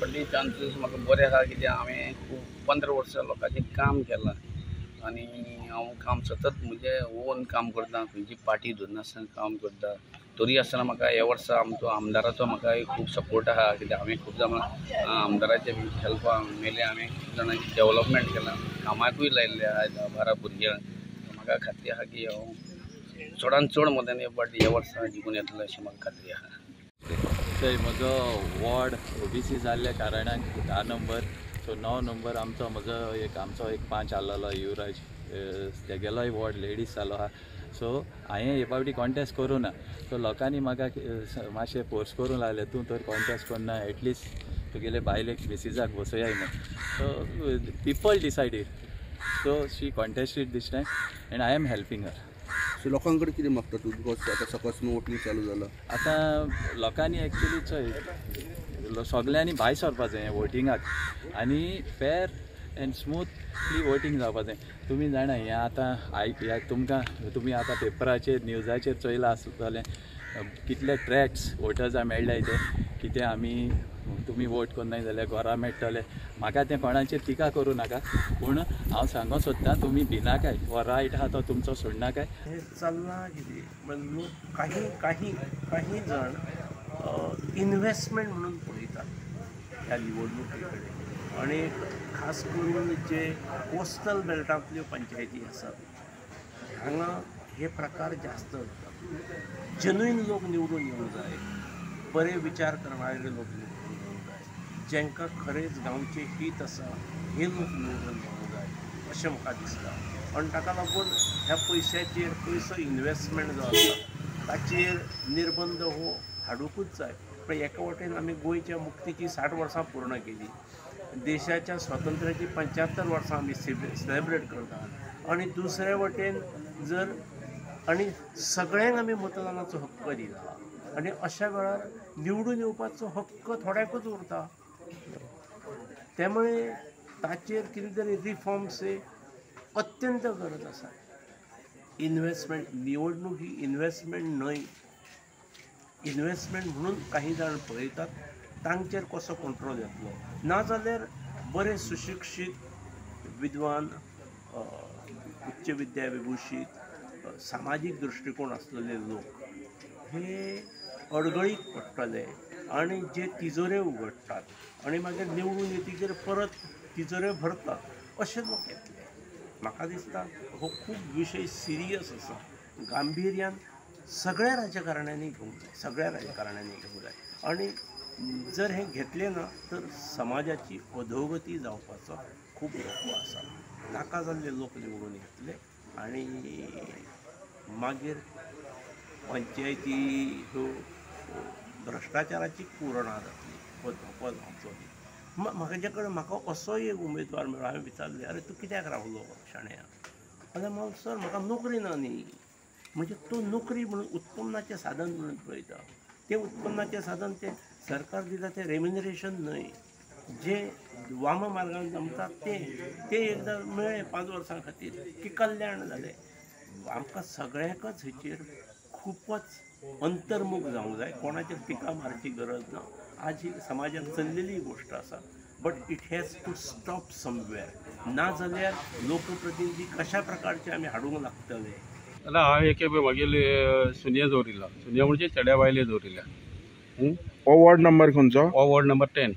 व्हडली चान्सीस म्हाका बरे आहा, कित्याक हांवें खूब 15 वर्सां लोकांचें काम केलां आनी हांव काम सतत म्हणजे ओन काम करता, खंयची पार्टी धरनासतना काम करता. तरी आसतना म्हाका हे वर्सा आमचो आमदाराचो म्हाका खूब सपोर्ट आहा, कित्याक हांवें खूब जाणां आमदाराच्या हेल्पाक मेले, हांवें खूब जाणांची डेव्हलपमेंट केलां, कामाकूय लायिल्ले आहा 10-12 भुरग्यांक. म्हाका खात्री आहा की हांव चडांत चड मतान हे वर्सा जिखून येतलो अशी म्हाका खात्री आहा. म्हजो वॉर्ड OBC जाल्ल्या कारणान 10 नंबर, सो 9 नंबर आमचो एक पंच आसलेलो युवराज, तेगेलोय वॉर्ड लेडीज जालो आहा. सो हांवें हे फावटी कॉन्टेस्ट करूं ना. सो लोकांनी म्हाका मातशें फोर्स करूंक लागले, तूं तर कॉन्टेस्ट करना, एटलिस्ट तुगेले बायलेक बेसिसाक बसयाय म्हण. So people decided, so she contested this time and I am helping her. So लोकांकडे कितें मागता तूं, बिकॉज आतां सकस वोटींग चालू जालां. आतां लोकांनी एक्चुली चोय सगल्यांनी भायर सरपा जाय वोटिंगाक आनी फेर एंड स्मूथली वोटींग जावपा जाय. तुमी जाणा हें आतां तुमी आतां पेपराचेर न्यूजाचेर चोयलां आसतलें कितले ट्रॅक्स वोटर्सां मेळ्ळाय ते, कितें तुमी वोट करनाय जाल्यार घरा मेळटले. म्हाका तें कोणाचेर टिका करूं नाका, पूण हांव सांगूं सोदतां तुमी भिनाकाय, हो रायट आहा तो तुमचो सोडनाकाय. हे चल्लां कितें लोक काही जण इन्व्हेस्टमेंट म्हणून पळयतात ह्या निवडणुके कडेन, आणि खास करून जे कोस्टल बेल्टांतल्यो पंचायती आसात हांगा हे प्रकार जास्त जातात. जेन्युइन लोक निवडून येवंक जाय, बरे विचार करणारे लोक निवडून येवंक जाय, जेंकां खरेंच गांवचें हीत आसा हे लोक निवडून येवंक जाय अशें म्हाका दिसता. आणि ताका लागून ह्या पयशाचेर पयसो इन्व्हेस्टमेंट जो आसा ताचेर निर्बंध हो हाडूंकूच जाय. पण एका वटेन आमी गोंयच्या मुक्तीची 60 वर्सां पूर्ण केली, देशाच्या स्वातंत्र्याची 75 वर्सां आमी सेलेब्रेट करतात, आणि दुसऱ्या वटेन आनी सगळ्यांक आमी मतदानाचो हक्क दिला, आनी अशा वेळार निवडून येवपाचो हक्क थोड्याकूच उरता. त्यामुळे ताचेर कितें तरी रिफॉर्म्स अत्यंत गरज आसा. इन्व्हेस्टमेंट, निवडणूक ही इन्व्हेस्टमेंट न्हय. इन्व्हेस्टमेंट म्हणून काही जाण पळयतात, तांचेर कसो कंट्रोल येतलो. नाजाल्यार बरे सुशिक्षीत विद्वान, उच्च विद्या विभूषीत, सामाजीक दृश्टिकोन आसलेले लोक हे अडगळीक पडटले आनी जे तिजोऱ्यो उगडटात आनी मागीर निवडून येतकीर परत तिजोऱ्यो भरतात अशे लोक येतले. म्हाका दिसता हो खूब विशय सिरियस आसा, गांभिर्यान सगळ्या राजकारण्यांनी घेवंक जाय, आनी जर हे घेतले ना तर समाजाची अधोगती जावपाचो खूब धोको आसा. नाका जाल्ले लोक निवडून येतले आनी मागीर पंचायती ह्यो भ्रश्टाचाराची कुरणा जातली, हो धोको जावचो न्ही. म्हाका असोय एक उमेदवार मेळ्ळो. हांवें विचारलें, अरे तूं कित्याक रावलो शाण्या? जाल्यार म्हाका सर म्हाका नोकरी ना न्ही. म्हणजे तो नोकरी म्हणून उत्पन्नाचें साधन म्हणून पळयता. तें उत्पन्नाचें साधन तें सरकार दिता तें रेम्युनरेशन न्हय, जे वाम मार्गान जमता तें एकदां मेळ्ळें 5 वर्सां खातीर की कल्याण जालें. आमकां सगळ्यांकच हेचेर खूपच अंतर्मुख जावंक जाय. कोणाचेर टिका मारची गरज ना. आज ही समाजात चल्लेली गोष्ट आसा, but it has to stop somewhere. ना जाल्यार लोकप्रतिनिधी कशा प्रकारचे आमी हाडूंक लागतले. जाल्यार हांव एक म्हागेली सुन्या दवरिल्लो, सुन्या म्हणजे चेड्या बायले दवरिल्ल्या. हो वॉर्ड नंबर खंयचो? हो वॉर्ड नंबर 10.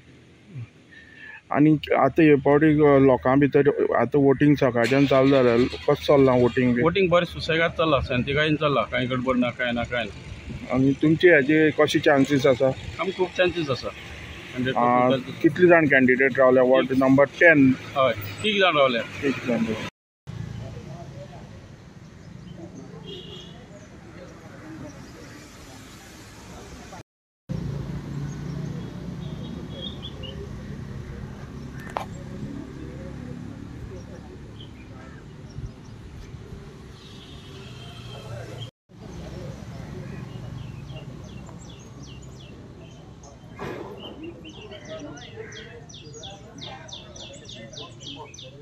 आनी आतां हे फावटी लोकां भितर आतां वोटींग सकाळच्यान चालू जाल्यार कसो चल्लां वोटींग? वोटींग बरें सुसेगाद चल्लां, शांतीकायेन चल्लां, कांय गडबड ना, कांय ना. आनी तुमचे हेजे कशे चान्सीस आसा? आमकां खूब चान्सीस आसा. कितले जाण कॅन्डिडेट रावल्या वॉर्ड नंबर 10? हय, 3 जाण रावल्या.